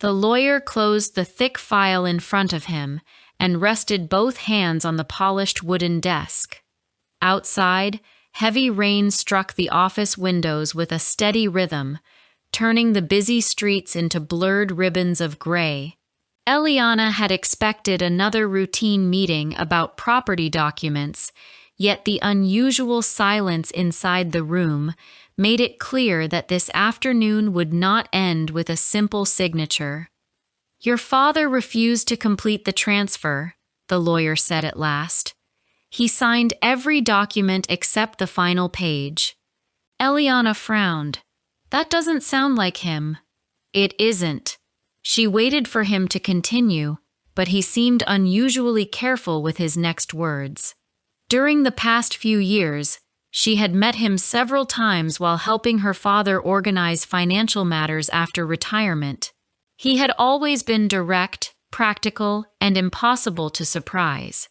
The lawyer closed the thick file in front of him and rested both hands on the polished wooden desk. Outside, heavy rain struck the office windows with a steady rhythm, turning the busy streets into blurred ribbons of gray. Eliana had expected another routine meeting about property documents, yet the unusual silence inside the room made it clear that this afternoon would not end with a simple signature. "Your father refused to complete the transfer," the lawyer said at last. "He signed every document except the final page." Eliana frowned. "That doesn't sound like him." "It isn't." She waited for him to continue, but he seemed unusually careful with his next words. During the past few years, she had met him several times while helping her father organize financial matters after retirement. He had always been direct, practical, and impossible to surprise.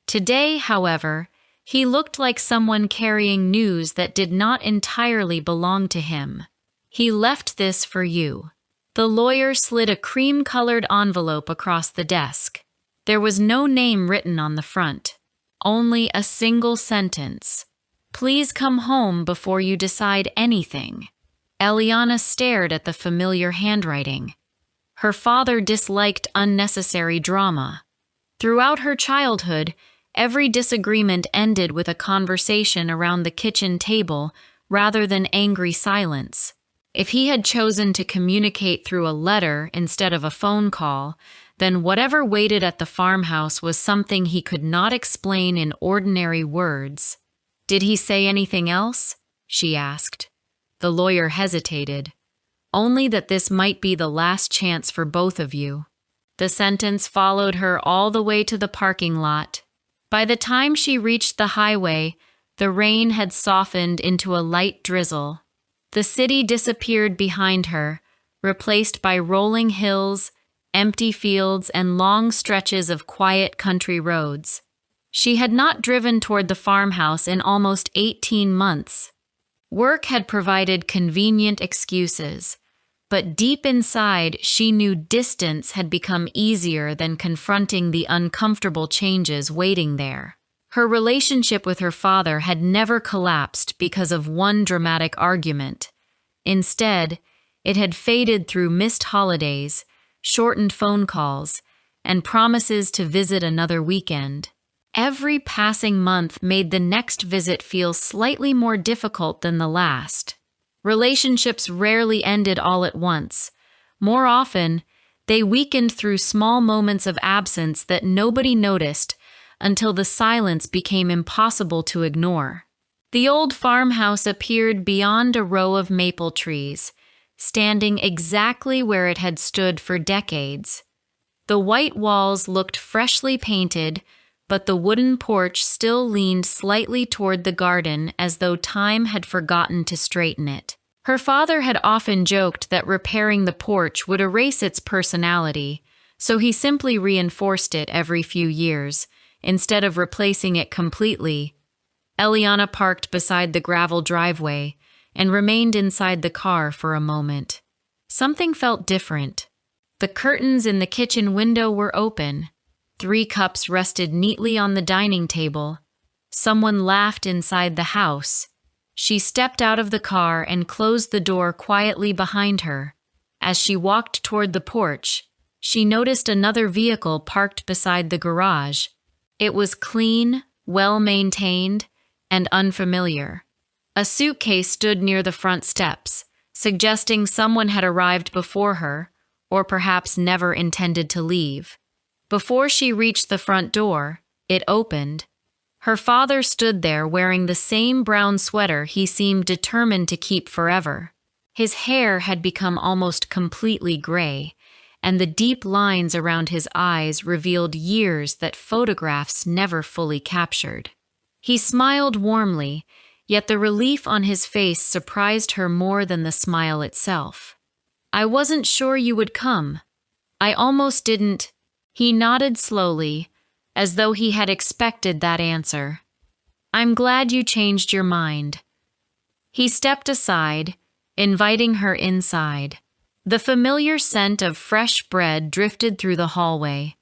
Today, however, he looked like someone carrying news that did not entirely belong to him. "He left this for you." The lawyer slid a cream-colored envelope across the desk. There was no name written on the front, only a single sentence. "Please come home before you decide anything." Eliana stared at the familiar handwriting. Her father disliked unnecessary drama. Throughout her childhood, every disagreement ended with a conversation around the kitchen table rather than angry silence. If he had chosen to communicate through a letter instead of a phone call, then whatever waited at the farmhouse was something he could not explain in ordinary words. "Did he say anything else?" she asked. The lawyer hesitated. "Only that this might be the last chance for both of you." The sentence followed her all the way to the parking lot. By the time she reached the highway, the rain had softened into a light drizzle. The city disappeared behind her, replaced by rolling hills, empty fields, and long stretches of quiet country roads. She had not driven toward the farmhouse in almost 18 months. Work had provided convenient excuses, but deep inside she knew distance had become easier than confronting the uncomfortable changes waiting there. Her relationship with her father had never collapsed because of one dramatic argument. Instead, it had faded through missed holidays, shortened phone calls, and promises to visit another weekend. Every passing month made the next visit feel slightly more difficult than the last. Relationships rarely ended all at once. More often, they weakened through small moments of absence that nobody noticed until the silence became impossible to ignore. The old farmhouse appeared beyond a row of maple trees, standing exactly where it had stood for decades. The white walls looked freshly painted, but the wooden porch still leaned slightly toward the garden as though time had forgotten to straighten it. Her father had often joked that repairing the porch would erase its personality, so he simply reinforced it every few years, instead of replacing it completely. Eliana parked beside the gravel driveway and remained inside the car for a moment. Something felt different. The curtains in the kitchen window were open. 3 cups rested neatly on the dining table. Someone laughed inside the house. She stepped out of the car and closed the door quietly behind her. As she walked toward the porch, she noticed another vehicle parked beside the garage. It was clean, well-maintained, and unfamiliar. A suitcase stood near the front steps, suggesting someone had arrived before her, or perhaps never intended to leave. Before she reached the front door, it opened. Her father stood there wearing the same brown sweater he seemed determined to keep forever. His hair had become almost completely gray, and the deep lines around his eyes revealed years that photographs never fully captured. He smiled warmly, yet the relief on his face surprised her more than the smile itself. "I wasn't sure you would come. I almost didn't." He nodded slowly, as though he had expected that answer. "I'm glad you changed your mind." He stepped aside, inviting her inside. The familiar scent of fresh bread drifted through the hallway.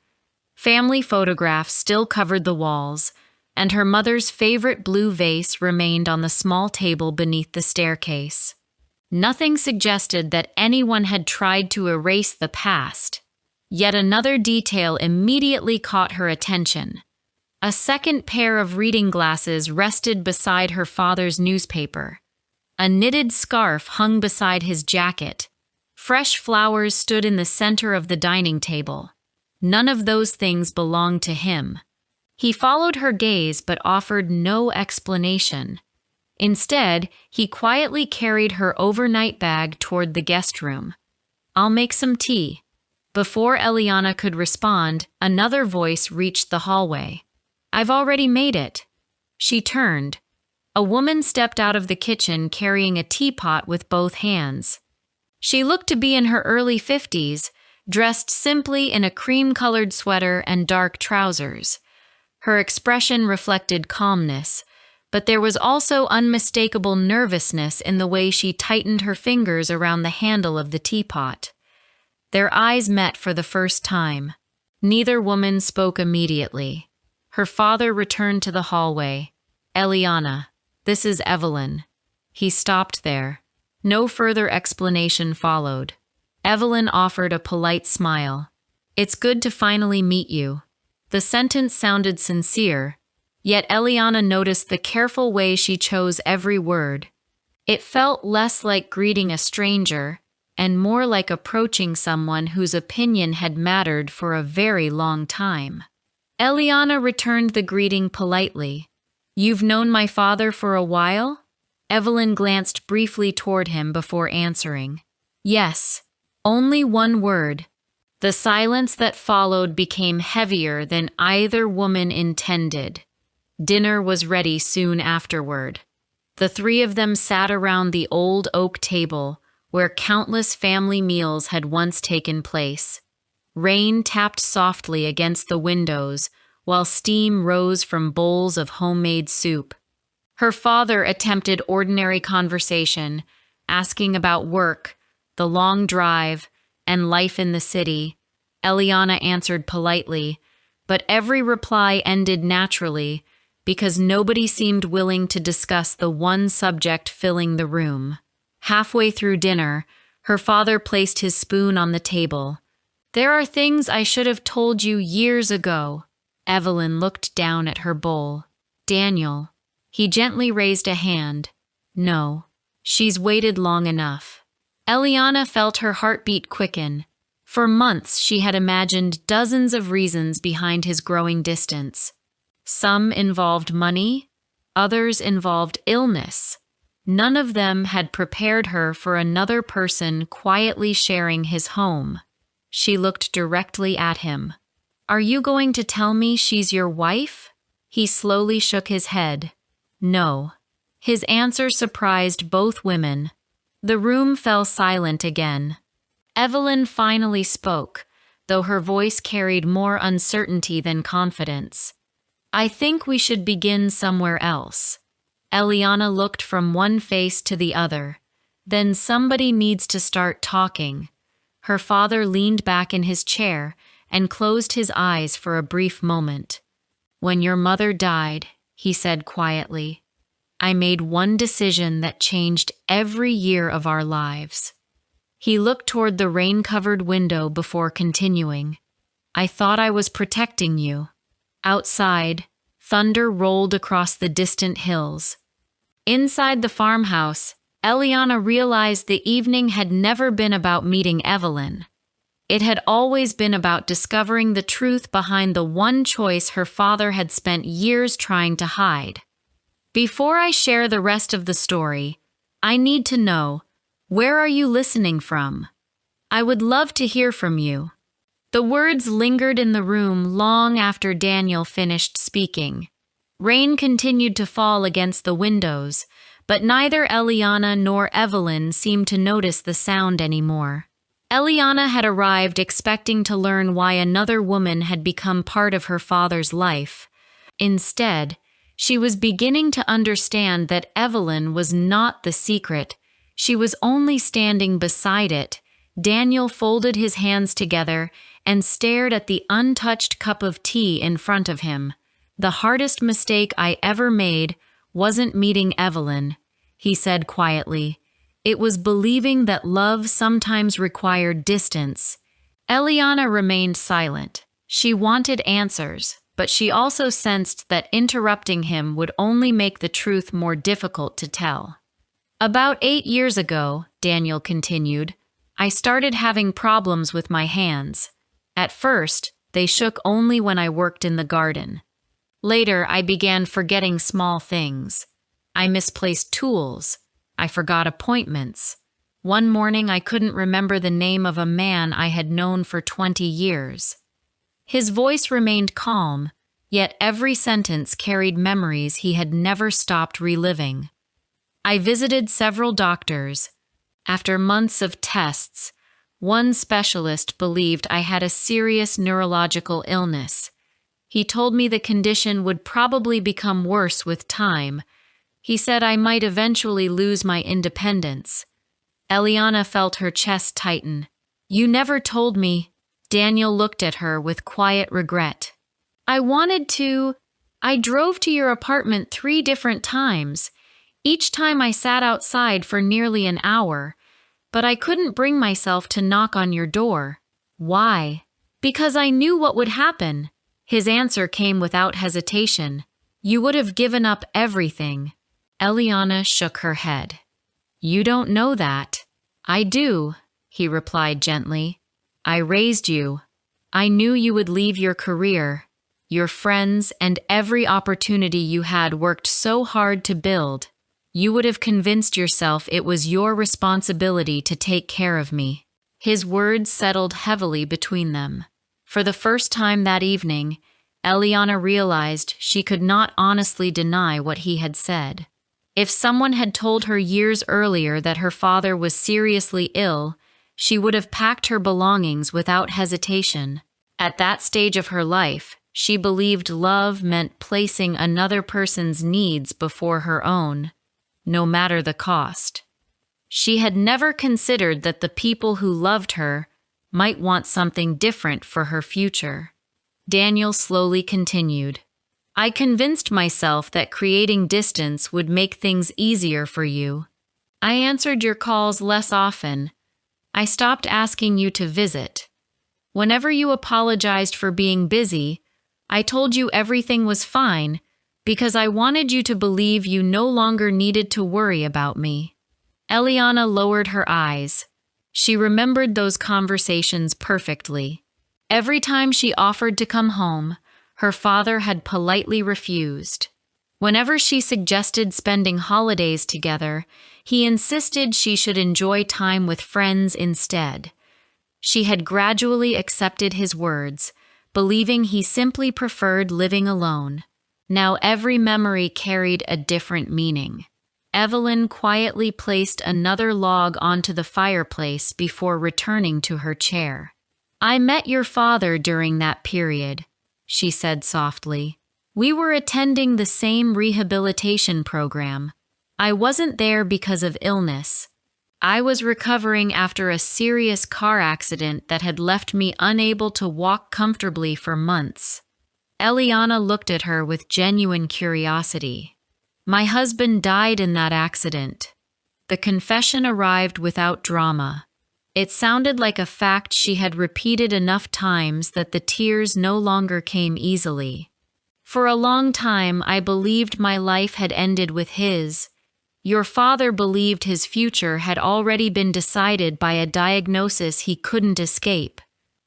Family photographs still covered the walls, and her mother's favorite blue vase remained on the small table beneath the staircase. Nothing suggested that anyone had tried to erase the past. Yet another detail immediately caught her attention. A second pair of reading glasses rested beside her father's newspaper. A knitted scarf hung beside his jacket. Fresh flowers stood in the center of the dining table. None of those things belonged to him. He followed her gaze but offered no explanation. Instead, he quietly carried her overnight bag toward the guest room. "I'll make some tea." Before Eliana could respond, another voice reached the hallway. "I've already made it." She turned. A woman stepped out of the kitchen carrying a teapot with both hands. She looked to be in her early 50s, dressed simply in a cream-colored sweater and dark trousers. Her expression reflected calmness, but there was also unmistakable nervousness in the way she tightened her fingers around the handle of the teapot. Their eyes met for the first time. Neither woman spoke immediately. Her father returned to the hallway. "Eliana, this is Evelyn." He stopped there. No further explanation followed. Evelyn offered a polite smile. "It's good to finally meet you." The sentence sounded sincere, yet Eliana noticed the careful way she chose every word. It felt less like greeting a stranger and more like approaching someone whose opinion had mattered for a very long time. Eliana returned the greeting politely. "You've known my father for a while?" Evelyn glanced briefly toward him before answering. "Yes." Only one word. The silence that followed became heavier than either woman intended. Dinner was ready soon afterward. The three of them sat around the old oak table, where countless family meals had once taken place. Rain tapped softly against the windows, while steam rose from bowls of homemade soup. Her father attempted ordinary conversation, asking about work, the long drive, and life in the city. Eliana answered politely, but every reply ended naturally because nobody seemed willing to discuss the one subject filling the room. Halfway through dinner, her father placed his spoon on the table. "There are things I should have told you years ago." Evelyn looked down at her bowl. "Daniel." He gently raised a hand. "No, she's waited long enough." Eliana felt her heartbeat quicken. For months she had imagined dozens of reasons behind his growing distance. Some involved money, others involved illness. None of them had prepared her for another person quietly sharing his home. She looked directly at him. "Are you going to tell me she's your wife?" He slowly shook his head. "No." His answer surprised both women. The room fell silent again. Evelyn finally spoke, though her voice carried more uncertainty than confidence. "I think we should begin somewhere else." Eliana looked from one face to the other. "Then somebody needs to start talking." Her father leaned back in his chair and closed his eyes for a brief moment. "When your mother died," he said quietly, "I made one decision that changed every year of our lives." He looked toward the rain-covered window before continuing. "I thought I was protecting you." Outside, thunder rolled across the distant hills. Inside the farmhouse, Eliana realized the evening had never been about meeting Evelyn. It had always been about discovering the truth behind the one choice her father had spent years trying to hide. Before I share the rest of the story, I need to know, where are you listening from? I would love to hear from you. The words lingered in the room long after Daniel finished speaking. Rain continued to fall against the windows, but neither Eliana nor Evelyn seemed to notice the sound anymore. Eliana had arrived expecting to learn why another woman had become part of her father's life. Instead, she was beginning to understand that Evelyn was not the secret. She was only standing beside it, Daniel folded his hands together and stared at the untouched cup of tea in front of him. The hardest mistake I ever made wasn't meeting Evelyn, he said quietly. It was believing that love sometimes required distance. Eliana remained silent. She wanted answers, but she also sensed that interrupting him would only make the truth more difficult to tell. About 8 years ago, Daniel continued, I started having problems with my hands. At first, they shook only when I worked in the garden. Later, I began forgetting small things. I misplaced tools. I forgot appointments. One morning, I couldn't remember the name of a man I had known for 20 years. His voice remained calm, yet every sentence carried memories he had never stopped reliving. I visited several doctors. After months of tests, one specialist believed I had a serious neurological illness. He told me the condition would probably become worse with time. He said I might eventually lose my independence. Eliana felt her chest tighten. You never told me. Daniel looked at her with quiet regret. I wanted to. I drove to your apartment 3 different times. Each time I sat outside for nearly an hour, but I couldn't bring myself to knock on your door. Why? Because I knew what would happen. His answer came without hesitation. You would have given up everything. Eliana shook her head. You don't know that. I do, he replied gently. I raised you. I knew you would leave your career, your friends, and every opportunity you had worked so hard to build. You would have convinced yourself it was your responsibility to take care of me. His words settled heavily between them. For the first time that evening, Eliana realized she could not honestly deny what he had said. If someone had told her years earlier that her father was seriously ill, she would have packed her belongings without hesitation. At that stage of her life, she believed love meant placing another person's needs before her own, no matter the cost. She had never considered that the people who loved her might want something different for her future. Daniel slowly continued. I convinced myself that creating distance would make things easier for you. I answered your calls less often. I stopped asking you to visit. Whenever you apologized for being busy, I told you everything was fine because I wanted you to believe you no longer needed to worry about me. Eliana lowered her eyes. She remembered those conversations perfectly. Every time she offered to come home, her father had politely refused. Whenever she suggested spending holidays together, he insisted she should enjoy time with friends instead. She had gradually accepted his words, believing he simply preferred living alone. Now every memory carried a different meaning. Evelyn quietly placed another log onto the fireplace before returning to her chair. I met your father during that period, she said softly. We were attending the same rehabilitation program. I wasn't there because of illness. I was recovering after a serious car accident that had left me unable to walk comfortably for months. Eliana looked at her with genuine curiosity. My husband died in that accident. The confession arrived without drama. It sounded like a fact she had repeated enough times that the tears no longer came easily. For a long time, I believed my life had ended with his. Your father believed his future had already been decided by a diagnosis he couldn't escape.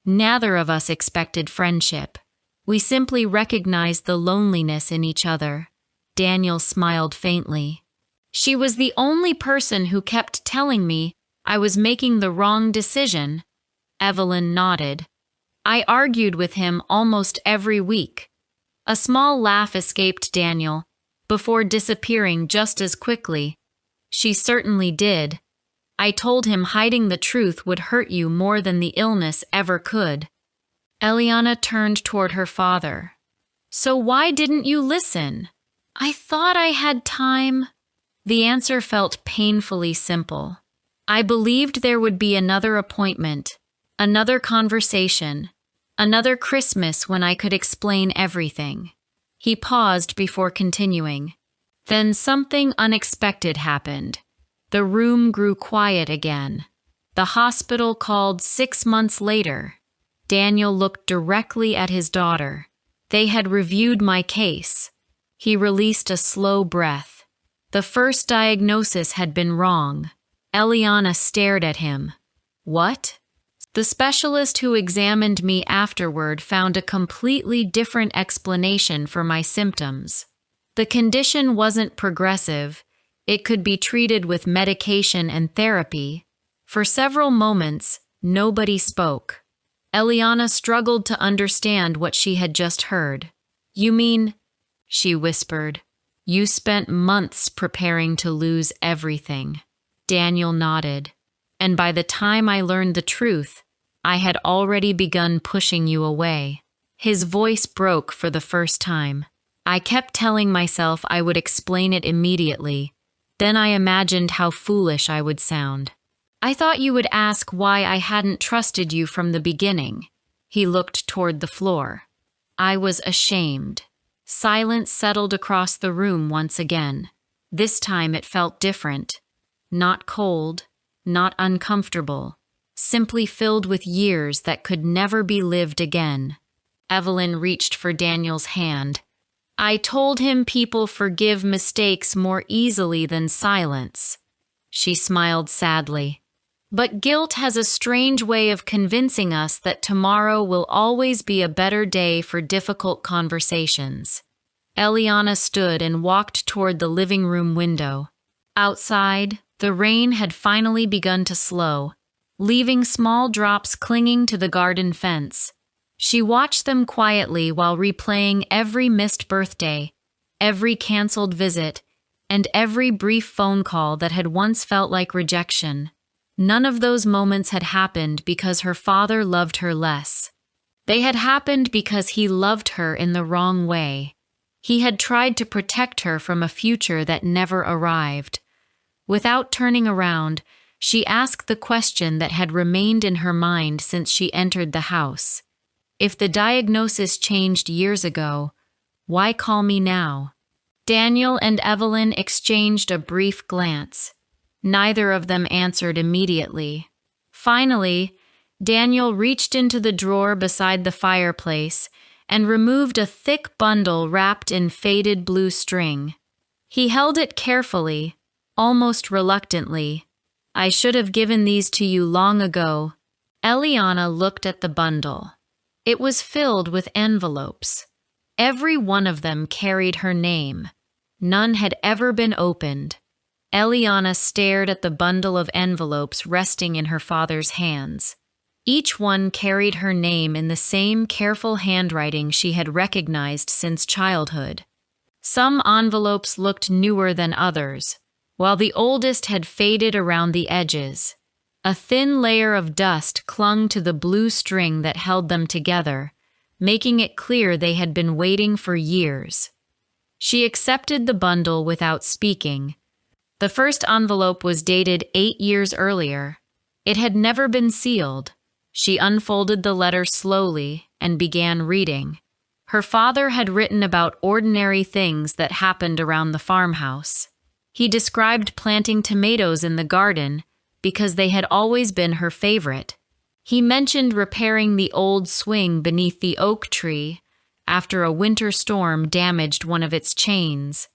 Neither of us expected friendship. We simply recognized the loneliness in each other. Daniel smiled faintly. She was the only person who kept telling me I was making the wrong decision. Evelyn nodded. I argued with him almost every week. A small laugh escaped Daniel, before disappearing just as quickly. She certainly did. I told him hiding the truth would hurt you more than the illness ever could. Eliana turned toward her father. So why didn't you listen? I thought I had time. The answer felt painfully simple. I believed there would be another appointment, another conversation, another Christmas when I could explain everything. He paused before continuing. Then something unexpected happened. The room grew quiet again. The hospital called 6 months later. Daniel looked directly at his daughter. They had reviewed my case. He released a slow breath. The first diagnosis had been wrong. Eliana stared at him. What? The specialist who examined me afterward found a completely different explanation for my symptoms. The condition wasn't progressive. It could be treated with medication and therapy. For several moments, nobody spoke. Eliana struggled to understand what she had just heard. You mean, she whispered, you spent months preparing to lose everything. Daniel nodded. And by the time I learned the truth, I had already begun pushing you away. His voice broke for the first time. I kept telling myself I would explain it immediately. Then I imagined how foolish I would sound. I thought you would ask why I hadn't trusted you from the beginning. He looked toward the floor. I was ashamed. Silence settled across the room once again. This time it felt different. Not cold, not uncomfortable, simply filled with years that could never be lived again. Evelyn reached for Daniel's hand. I told him people forgive mistakes more easily than silence. She smiled sadly. But guilt has a strange way of convincing us that tomorrow will always be a better day for difficult conversations. Eliana stood and walked toward the living room window. Outside, the rain had finally begun to slow, leaving small drops clinging to the garden fence. She watched them quietly while replaying every missed birthday, every canceled visit, and every brief phone call that had once felt like rejection. None of those moments had happened because her father loved her less. They had happened because he loved her in the wrong way. He had tried to protect her from a future that never arrived. Without turning around, she asked the question that had remained in her mind since she entered the house. If the diagnosis changed years ago, why call me now? Daniel and Evelyn exchanged a brief glance. Neither of them answered immediately. Finally, Daniel reached into the drawer beside the fireplace and removed a thick bundle wrapped in faded blue string. He held it carefully, almost reluctantly. I should have given these to you long ago. Eliana looked at the bundle. It was filled with envelopes. Every one of them carried her name. None had ever been opened. Eliana stared at the bundle of envelopes resting in her father's hands. Each one carried her name in the same careful handwriting she had recognized since childhood. Some envelopes looked newer than others, while the oldest had faded around the edges. A thin layer of dust clung to the blue string that held them together, making it clear they had been waiting for years. She accepted the bundle without speaking. The first envelope was dated 8 years earlier. It had never been sealed. She unfolded the letter slowly and began reading. Her father had written about ordinary things that happened around the farmhouse. He described planting tomatoes in the garden because they had always been her favorite. He mentioned repairing the old swing beneath the oak tree after a winter storm damaged one of its chains.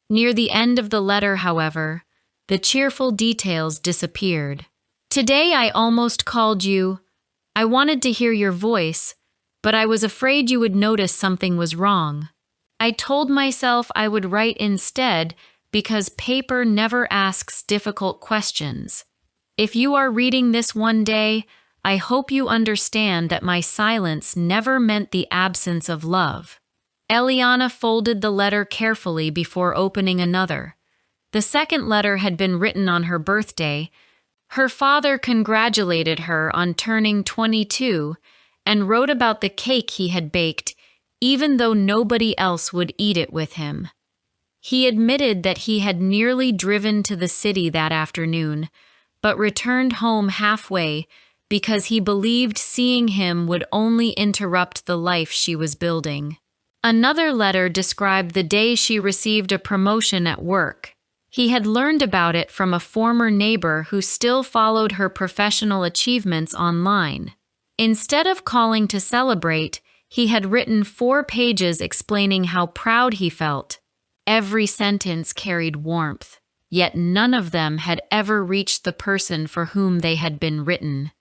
Near the end of the letter, however, the cheerful details disappeared. Today I almost called you. I wanted to hear your voice, but I was afraid you would notice something was wrong. I told myself I would write instead because paper never asks difficult questions. If you are reading this one day, I hope you understand that my silence never meant the absence of love. Eliana folded the letter carefully before opening another. The second letter had been written on her birthday. Her father congratulated her on turning 22 and wrote about the cake he had baked, even though nobody else would eat it with him. He admitted that he had nearly driven to the city that afternoon, but returned home halfway because he believed seeing him would only interrupt the life she was building. Another letter described the day she received a promotion at work. He had learned about it from a former neighbor who still followed her professional achievements online. Instead of calling to celebrate, he had written 4 pages explaining how proud he felt. Every sentence carried warmth, yet none of them had ever reached the person for whom they had been written.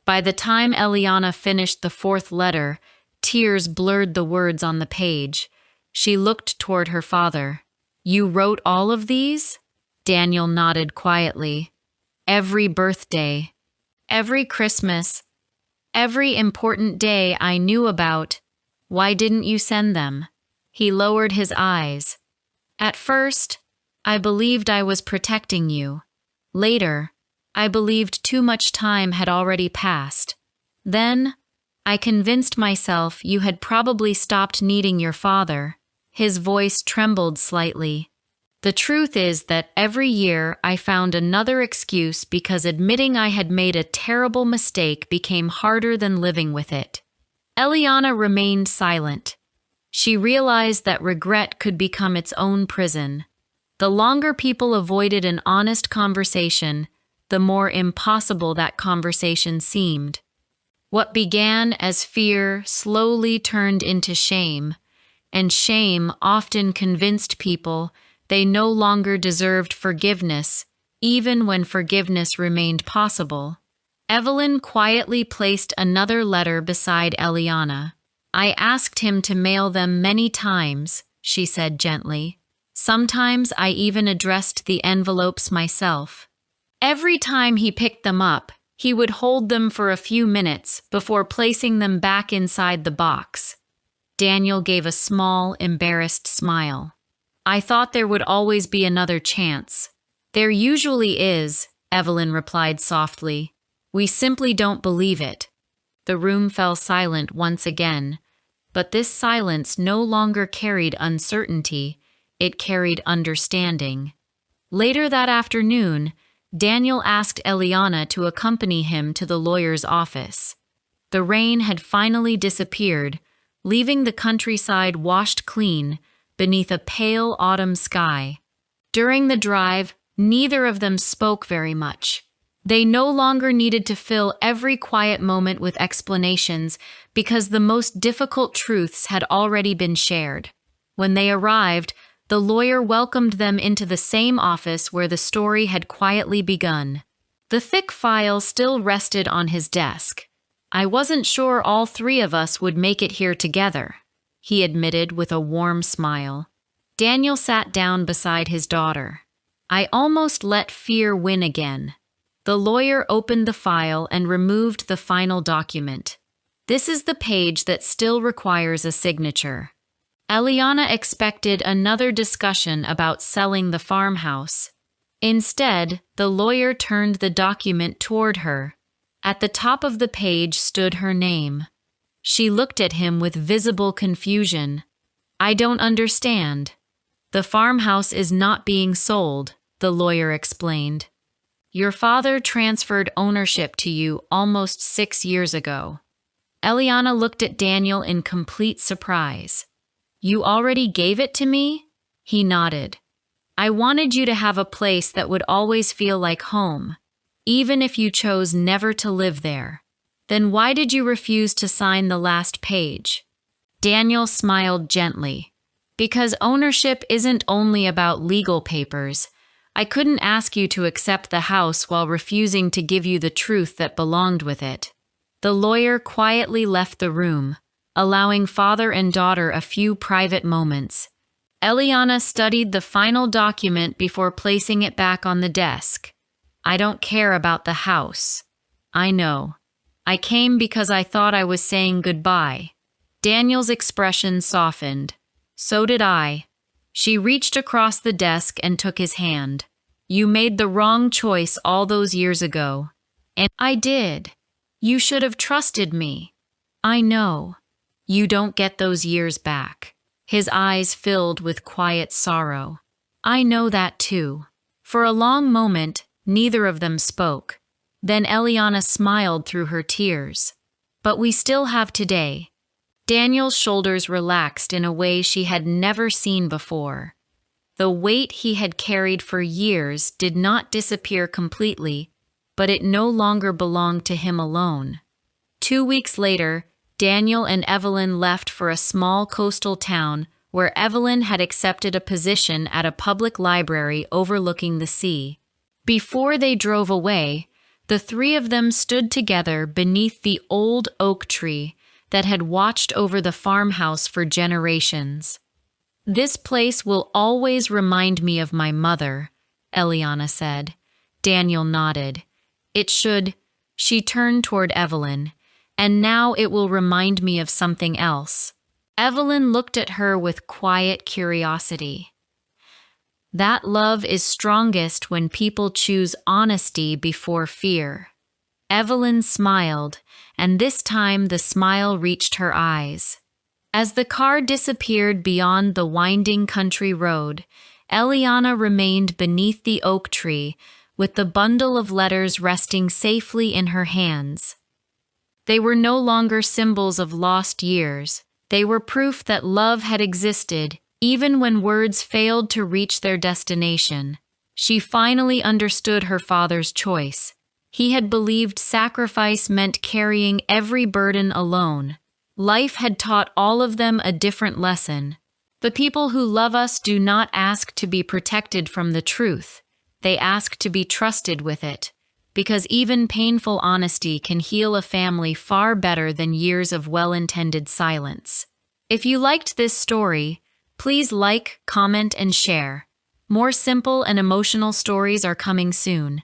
By the time Eliana finished the 4th letter, tears blurred the words on the page. She looked toward her father. "You wrote all of these?" Daniel nodded quietly. "Every birthday, every Christmas, every important day I knew about. Why didn't you send them?" He lowered his eyes. "At first, I believed I was protecting you. Later, I believed too much time had already passed. Then, I convinced myself you had probably stopped needing your father." His voice trembled slightly. "The truth is that every year I found another excuse because admitting I had made a terrible mistake became harder than living with it." Eliana remained silent. She realized that regret could become its own prison. The longer people avoided an honest conversation, the more impossible that conversation seemed. What began as fear slowly turned into shame, and shame often convinced people they no longer deserved forgiveness, even when forgiveness remained possible. Evelyn quietly placed another letter beside Eliana. "I asked him to mail them many times," she said gently. "Sometimes I even addressed the envelopes myself. Every time he picked them up, he would hold them for a few minutes before placing them back inside the box." Daniel gave a small, embarrassed smile. "I thought there would always be another chance." "There usually is," Evelyn replied softly. "We simply don't believe it." The room fell silent once again, but this silence no longer carried uncertainty, it carried understanding. Later that afternoon, Daniel asked Eliana to accompany him to the lawyer's office. The rain had finally disappeared, leaving the countryside washed clean beneath a pale autumn sky. During the drive, neither of them spoke very much. They no longer needed to fill every quiet moment with explanations because the most difficult truths had already been shared. When they arrived, the lawyer welcomed them into the same office where the story had quietly begun. The thick file still rested on his desk. "I wasn't sure all 3 of us would make it here together," he admitted with a warm smile. Daniel sat down beside his daughter. "I almost let fear win again." The lawyer opened the file and removed the final document. "This is the page that still requires a signature." Eliana expected another discussion about selling the farmhouse. Instead, the lawyer turned the document toward her. At the top of the page stood her name. She looked at him with visible confusion. "I don't understand." "The farmhouse is not being sold," the lawyer explained. "Your father transferred ownership to you almost 6 years ago." Eliana looked at Daniel in complete surprise. "You already gave it to me?" He nodded. "I wanted you to have a place that would always feel like home, even if you chose never to live there. Then why did you refuse to sign the last page?" Daniel smiled gently. "Because ownership isn't only about legal papers. I couldn't ask you to accept the house while refusing to give you the truth that belonged with it." The lawyer quietly left the room, allowing father and daughter a few private moments. Eliana studied the final document before placing it back on the desk. "I don't care about the house. I know. I came because I thought I was saying goodbye." Daniel's expression softened. "So did I." She reached across the desk and took his hand. "You made the wrong choice all those years ago." "And I did. You should have trusted me." "I know. You don't get those years back." His eyes filled with quiet sorrow. "I know that too." For a long moment, Neither of them spoke. Then Eliana smiled through her tears. But we still have today. Daniel's shoulders relaxed in a way she had never seen before. The weight he had carried for years did not disappear completely, but it no longer belonged to him alone. 2 weeks later, Daniel and Evelyn left for a small coastal town where Evelyn had accepted a position at a public library overlooking the sea. Before they drove away, the three of them stood together beneath the old oak tree that had watched over the farmhouse for generations. "This place will always remind me of my mother," Eliana said. Daniel nodded. "It should." She turned toward Evelyn. "And now it will remind me of something else." Evelyn looked at her with quiet curiosity. "That love is strongest when people choose honesty before fear." Evelyn smiled, and this time the smile reached her eyes. As the car disappeared beyond the winding country road, Eliana remained beneath the oak tree with the bundle of letters resting safely in her hands. They were no longer symbols of lost years. They were proof that love had existed, even when words failed to reach their destination. She finally understood her father's choice. He had believed sacrifice meant carrying every burden alone. Life had taught all of them a different lesson. The people who love us do not ask to be protected from the truth. They ask to be trusted with it, because even painful honesty can heal a family far better than years of well-intended silence. If you liked this story, please like, comment, and share. More simple and emotional stories are coming soon.